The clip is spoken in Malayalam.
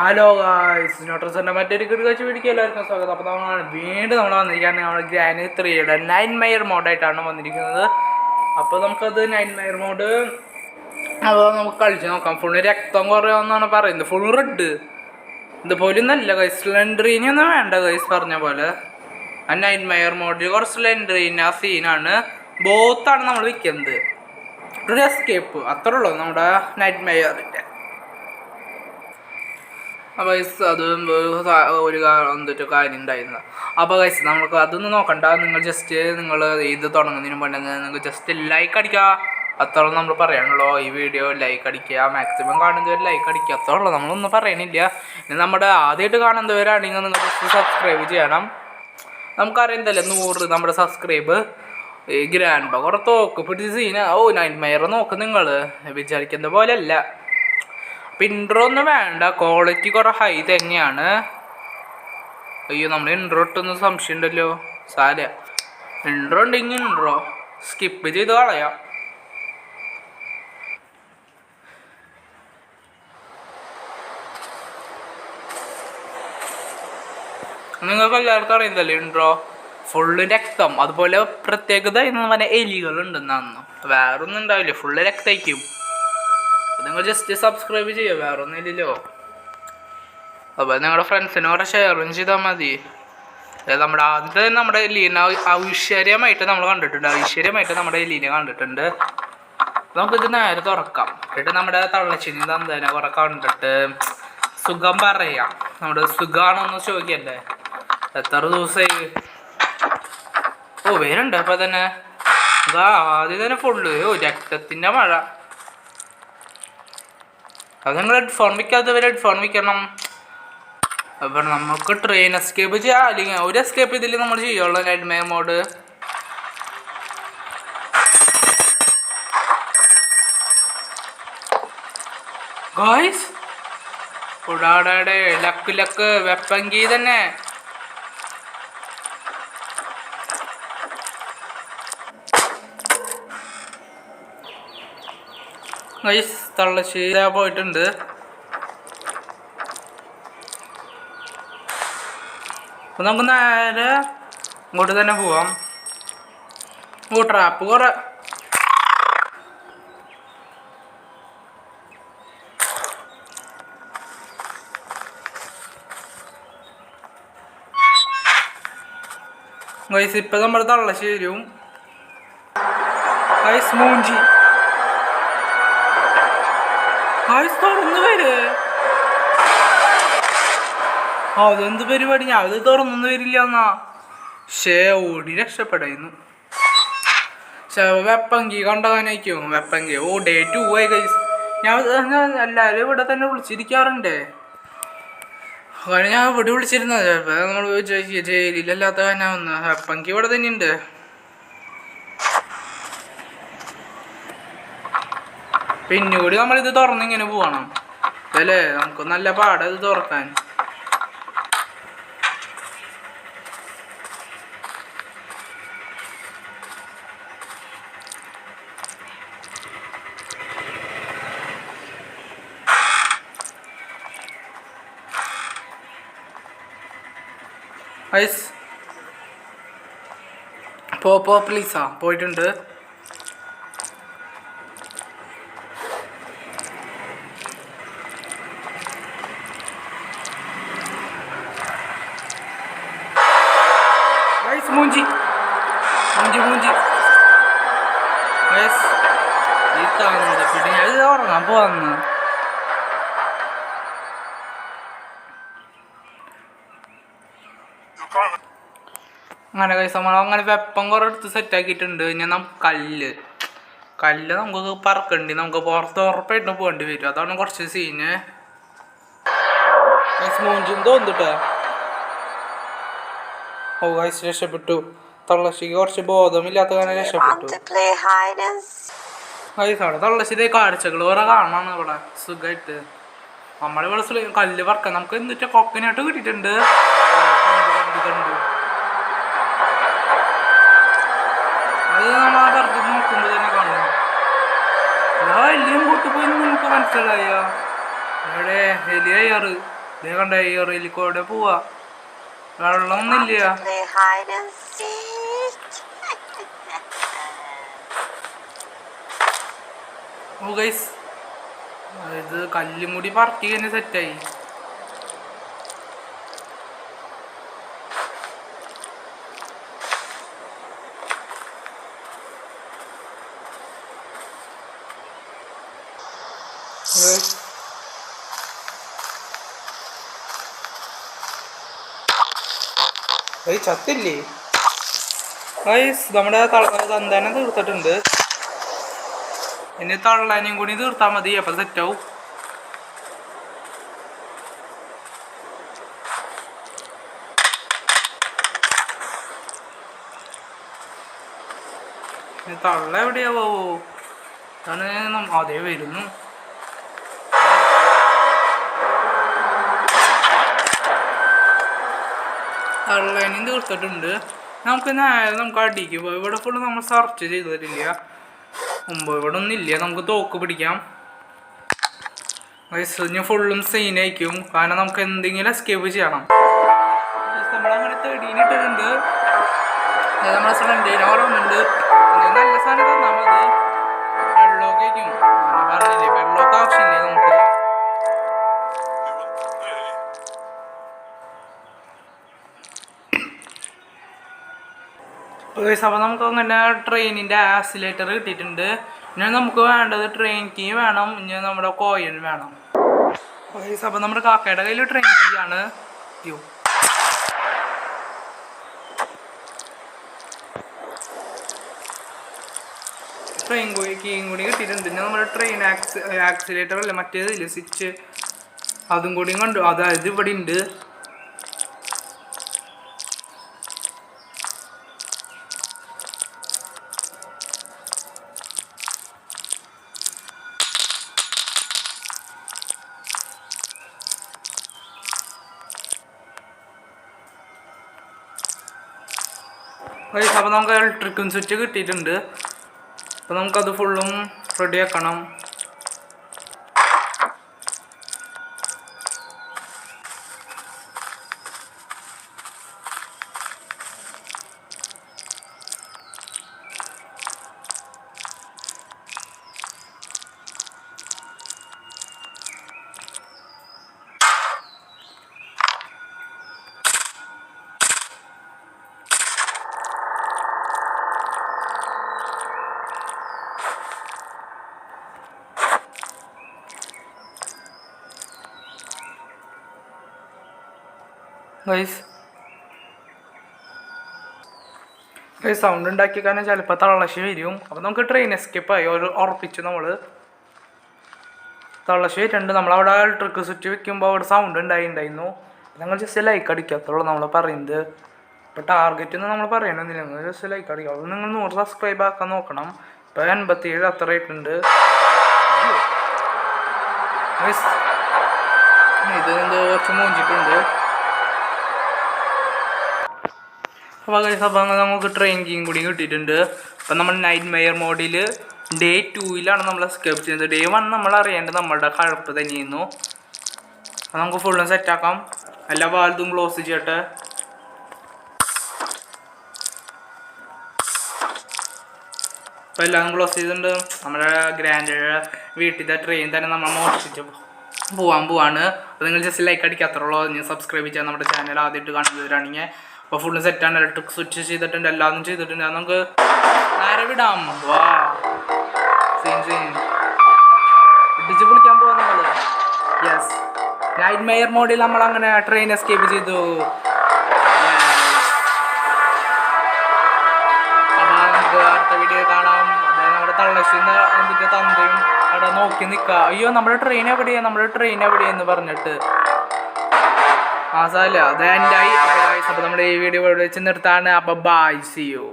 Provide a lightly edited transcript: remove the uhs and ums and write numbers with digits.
ഹലോ ഗായ്സ്, നോട്രസിൻ്റെ മറ്റൊരു കിടക്കാഴ്ച വീഡിയോക്ക് എല്ലാവർക്കും സ്വാഗതം. അപ്പോൾ നമ്മൾ വീണ്ടും വന്നിരിക്കുകയാണ് നമ്മുടെ ഗ്രാനി 3യുടെ 9 മയർ മോഡായിട്ടാണ് വന്നിരിക്കുന്നത്. അപ്പോൾ നമുക്കത് 9 മയർ മോഡ് അപ്പോൾ നമുക്ക് കളിച്ച് നോക്കാം. ഫുള്ള് രക്തം കുറയാമെന്നാണ് പറയുന്നത്. ഫുൾ റെഡ് ഇതുപോലെ നല്ല ഗൈസ്. സ്ലെൻഡറിനൊന്നും വേണ്ട ഗൈസ്, പറഞ്ഞ പോലെ. ആ 9 മയർ മോഡിൽ കുറച്ച് സ്ലെൻഡറിന് ആ സീനാണ്. ബോത്താണ് നമ്മൾ വിൽക്കുന്നത്. ഒരു എസ്കേപ്പ് അത്രേ ഉള്ളൂ നമ്മുടെ 9 മയറിൻ്റെ. അപ്പോൾ ഗൈസ് അത് ഒരു എന്തൊരു കാര്യം ഉണ്ടായിരുന്നു. അപ്പോൾ ഗൈസ് നമുക്ക് അതൊന്നും നോക്കണ്ട. നിങ്ങൾ ജസ്റ്റ് നിങ്ങൾ ഇത് തുടങ്ങുന്നതിന് മുന്നേ നിങ്ങൾ ജസ്റ്റ് ലൈക്ക് അടിക്കുക. അത്രേ നമ്മൾ പറയാനുള്ളൂ. ഈ വീഡിയോ ലൈക്ക് അടിക്കുക, മാക്സിമം കാണുന്നവർ ലൈക്ക് അടിക്കുക, അത്രേ ഉള്ളൂ. നമ്മളൊന്നും പറയണില്ല. ഇനി നമ്മുടെ ആദ്യമായിട്ട് കാണുന്നവരാണെങ്കിൽ നിങ്ങൾ സബ്സ്ക്രൈബ് ചെയ്യണം. നമുക്കറിയുന്നതല്ലേ 100 നമ്മുടെ സബ്സ്ക്രൈബ്. ഈ ഗ്രാൻഡ് ബ കുറേ തോക്ക് പിടിച്ച് സീന. 9 മയർ നോക്ക്, നിങ്ങൾ വിചാരിക്കുന്ന പോലെ അല്ല. ഇൻട്രോ ഒന്നും വേണ്ട, ക്വാളിറ്റി കുറേ ഹൈ തന്നെയാണ്. അയ്യോ, നമ്മൾ ഇൻട്രോ ഇട്ടൊന്നും സംശയം ഉണ്ടല്ലോ. സാര ഇൻട്രോ ഉണ്ടെങ്കിൽ ഇൻട്രോ സ്കിപ്പ് ചെയ്ത് കളയാം. നിങ്ങൾക്ക് എല്ലാവർക്കും അറിയുന്നതല്ലേ ഇൻട്രോ. ഫുള്ള് രക്തം. അതുപോലെ പ്രത്യേകത എന്ന് പറഞ്ഞാൽ എലികളുണ്ടെന്നാന്ന്. വേറൊന്നും ഉണ്ടാവില്ല, ഫുള്ള് രക്തമായിരിക്കും. നിങ്ങൾ ജസ്റ്റ് സബ്സ്ക്രൈബ് ചെയ്യുക, വേറെ ഒന്നുമില്ലല്ലോ. അപ്പോൾ നിങ്ങളുടെ ഫ്രണ്ട്സിന് കുറെ ഷെയറും ചെയ്താൽ മതി. നമ്മുടെ ആദ്യത്തെ നമ്മുടെ എലീന ഐശ്വര്യമായിട്ട് നമ്മൾ കണ്ടിട്ടുണ്ട്. ഐശ്വര്യമായിട്ട് നമ്മുടെ എലീനെ കണ്ടിട്ടുണ്ട്. നമുക്കിത് നേരെ തുറക്കാം. എന്നിട്ട് നമ്മുടെ തള്ളച്ചിനി തന്തേനെ കുറെ കണ്ടിട്ട് സുഖം പറയാം. നമ്മുടെ സുഖമാണോന്ന് ചോദിക്കല്ലേ. എത്ര ദിവസമായി? വേരുണ്ട്. അപ്പം തന്നെ ആദ്യം തന്നെ ഫുള്ള് രക്തത്തിൻ്റെ മഴ. അത് നിങ്ങൾ ഹെഡ്ഫോൺ വയ്ക്കാത്തവർ ഹെഡ്ഫോൺ വയ്ക്കണം. അപ്പം നമുക്ക് ട്രെയിൻ എസ്കേപ്പ് ചെയ്യാം. അല്ലെങ്കിൽ ഒരു എസ്കേപ്പ് ഇതിൽ നമ്മൾ ചെയ്യുള്ളൂ 9 മയർ മോഡ്. ഗായ്സ് കൂടാടെ ലക്ക് വെപ്പങ്കി തന്നെ. ഗൈസ് തള്ളശ്ശേരി പോയിട്ടുണ്ട്. അപ്പം നമുക്ക് നേരെ ഇങ്ങോട്ട് തന്നെ പോവാം. ട്രാപ്പ് കുറെ ഗൈസ്. ഇപ്പം നമ്മുടെ തള്ളശ്ശേരിയും ഗൈസ് മൂഞ്ചി തുറന്നു വരെ. അതെന്ത് പരിപാടി? ഞാൻ അത് തുറന്നൊന്നും വരില്ല എന്നാ. ഓടി രക്ഷപ്പെടായിരുന്നു. വെപ്പങ്കി കണ്ടകാനായിരിക്കും. വെപ്പങ്കി ഡേ 2 ആയി ഗൈസ്. ഞാൻ എല്ലാവരും ഇവിടെ തന്നെ വിളിച്ചിരിക്കാറുണ്ട്. അങ്ങനെ ഞാൻ ഇവിടെ വിളിച്ചിരുന്നത്. ചിലപ്പോൾ നമ്മൾ ജയിലിലല്ലാത്ത കാനാവുന്ന. വെപ്പങ്കി ഇവിടെ തന്നെയുണ്ട്. പിന്നെ കൂടി നമ്മളിത് തുറന്നിങ്ങനെ പോകണം അല്ലേ. നമുക്ക് നല്ല പാടാ ഇത് തുറക്കാൻ. ഐസ് പോ പ്ലീസാ. പോയിട്ടുണ്ട്. മൂഞ്ചി ഇത് ഉറങ്ങാൻ പോവാന്ന്. അങ്ങനെ കൈസ് നമ്മൾ അങ്ങനെ വെപ്പം കുറെ എടുത്ത് സെറ്റാക്കിയിട്ടുണ്ട്. ഇനി നമുക്ക് കല്ല് നമുക്ക് പറക്കണ്ടി. നമുക്ക് പുറത്ത് ഉറപ്പായിട്ടും പോകേണ്ടി വരും. അതാണ് കുറച്ച് സീന്. മൂഞ്ചും തോന്നിട്ടാ. ഗൈസ് രക്ഷപ്പെട്ടു. തള്ളശ്ശേരി കുറച്ച് ബോധമില്ലാത്ത കാരണം രക്ഷപ്പെട്ടു. ഗൈസ് അവിടെ തള്ളശ്ശേരി കാഴ്ചകൾ വേറെ കാണാണ്. ഇവിടെ സുഖമായിട്ട് നമ്മളിവിടെ കല്ല് പറക്കാം. നമുക്ക് എന്നിട്ട് കൊക്കനായിട്ട് കിട്ടിയിട്ടുണ്ട്. അത് നമ്മൾ വെറുതെ നോക്കുമ്പോൾ തന്നെ കാണും. എല്ലാം കൂട്ടി പോയി നമുക്ക് മനസ്സിലായ. ഇവിടെ എലിയാറ് ഇതേ കണ്ട ഈ റെയിലിക്കൂടെ പോവാ, വെള്ളമൊന്നുമില്ല. ഓ ഗൈസ്, ഇത് കല്ലുമുടി പറക്കി തന്നെ സെറ്റായി. ചത്തില്ലേ ഗൈസ്? നമ്മുടെ തന്താനം തീർത്തിട്ടുണ്ട്. ഇനി തള്ളാനും കൂടി തീർത്താൽ മതി, അപ്പം സെറ്റാവും. തള്ള എവിടെയാവോ? അതാണ് അതേ വരുന്നു. തള്ളേനും തീർത്തിട്ടുണ്ട്. നമുക്ക് അടിക്ക് പോയി. ഇവിടെ ഫുള്ള് നമ്മൾ സെർച്ച് ചെയ്തിട്ടില്ല. മുമ്പ് ഇവിടെ ഒന്നുമില്ല. നമുക്ക് തോക്ക് പിടിക്കാം. ഞാൻ ഫുള്ളും സീനായിരിക്കും, കാരണം നമുക്ക് എന്തെങ്കിലും എസ്കേപ്പ് ചെയ്യണം. നമ്മളങ്ങനെ തേടീനിട്ടിട്ടുണ്ട്. നമ്മളെ ഫ്രണ്ടിനെ ഓർമ്മയുണ്ട്. നല്ല സാധനം തന്നാൽ മതി. വെള്ളമൊക്കെ ആയിരിക്കും പറഞ്ഞില്ലേ, വെള്ളമൊക്കെ ആവശ്യമില്ലേ നമുക്ക്. അപ്പോൾ നമുക്ക് അങ്ങനെ ട്രെയിനിൻ്റെ ആക്സിലേറ്റർ കിട്ടിയിട്ടുണ്ട്. ഇനി നമുക്ക് വേണ്ടത് ട്രെയിൻ കീ വേണം, ഇനി നമ്മുടെ കോയിൻ വേണം. അപ്പോൾ നമ്മുടെ കാക്കയുടെ കയ്യിൽ ട്രെയിൻ കീ ആണ്. ട്രെയിൻ കീയും കൂടി കിട്ടിയിട്ടുണ്ട്. ഇനി നമ്മുടെ ട്രെയിൻ ആക്സിലേറ്റർ അല്ലേ മറ്റേതില്ലേ സ്വിച്ച്, അതും കൂടി കണ്ടു. അതായത് ഇവിടെ ഉണ്ട്. അപ്പോൾ നമുക്ക് ഇലക്ട്രിക്കൽ സ്വിച്ച് കിട്ടിയിട്ടുണ്ട്. അപ്പോൾ നമുക്കത് ഫുള്ളും റെഡിയാക്കണം. ഗൈസ് സൗണ്ട് ഉണ്ടാക്കി കാരണം ചിലപ്പോൾ തള്ളശ്ശി വരും. അപ്പോൾ നമുക്ക് ട്രെയിൻ എസ്കേപ്പായി ഉറപ്പിച്ചു. നമ്മൾ തള്ളശ്ശി വരുന്നുണ്ട്. നമ്മളവിടെ ഇലക്ട്രിക് സ്വിച്ച് വെക്കുമ്പോൾ അവിടെ സൗണ്ട് ഉണ്ടായിരുന്നു. ഞങ്ങൾ ജസ്റ്റ് ലൈക്ക് അടിക്കാത്തുള്ളൂ നമ്മൾ പറയുന്നത്. ഇപ്പോൾ ടാർഗറ്റ് ഒന്നും നമ്മൾ പറയണമെന്നില്ല, നിങ്ങൾ ജസ്റ്റ് ലൈക്ക് അടിക്കുക. അത് നിങ്ങൾ 100 സബ്സ്ക്രൈബ് ആക്കാൻ നോക്കണം. ഇപ്പോൾ 87 അത്ര ആയിട്ടുണ്ട്. ഇത് കുറച്ച് മൂഞ്ചിട്ടുണ്ട്. അപ്പോൾ നമുക്ക് ട്രെയിൻ കീയും കൂടി കിട്ടിയിട്ടുണ്ട്. അപ്പം നമ്മൾ നൈറ്റ് മെയർ മോഡിൽ ഡേ 2 നമ്മൾ എസ്കേപ്പ് ചെയ്യുന്നത്. ഡേ 1 നമ്മൾ അറിയേണ്ടത് നമ്മളുടെ കഴപ്പ് തന്നെയായിരുന്നു. അപ്പം നമുക്ക് ഫുള്ളും സെറ്റാക്കാം. എല്ലാ വാൽതും ക്ലോസ് ചെയ്യട്ടെ. അപ്പോൾ എല്ലാം ക്ലോസ് ചെയ്തിട്ടുണ്ട്. നമ്മുടെ ഗ്രാൻഡ് വീട്ടിലത്തെ ട്രെയിൻ തന്നെ നമ്മൾ മോഷിച്ച് പോവാണ്. അപ്പോൾ നിങ്ങൾ ജസ്റ്റ് ലൈക്ക് അടിക്കാത്തുള്ളൂ. നിങ്ങൾ സബ്സ്ക്രൈബ് ചെയ്യാൻ നമ്മുടെ ചാനൽ ആദ്യമായിട്ട് കാണുന്നവരാണെങ്കിൽ. അപ്പോൾ ഫുള്ള് സെറ്റാണ്. ഇലക്ട്രിക് സ്വിച്ച് ചെയ്തിട്ടുണ്ട്, എല്ലാതും ചെയ്തിട്ടുണ്ട്. അത് നമുക്ക് നേരെ വിടാം. വാ ഇടിച്ച് പൊളിക്കാൻ പോവാം നമ്മൾ. യെസ്, നൈറ്റ് മെയർ മോഡിൽ നമ്മൾ അങ്ങനെ ട്രെയിൻ എസ്കേപ്പ് ചെയ്തു. അപ്പോൾ നമുക്ക് അടുത്ത വീഡിയോ കാണാം. അതായത് നമ്മുടെ തള്ളശ്ശിന്ന് എന്തിൻ്റെ തന്തയും അവിടെ നോക്കി നിൽക്കുക. അയ്യോ നമ്മുടെ ട്രെയിൻ എവിടെയെന്ന് പറഞ്ഞിട്ട് സാല അത് എൻഡായി. അപ്പോൾ നമ്മുടെ ഈ വീഡിയോ ഇവിടെ വെച്ച് നിർത്താണ്. അപ്പോൾ ബൈ, സീ യു.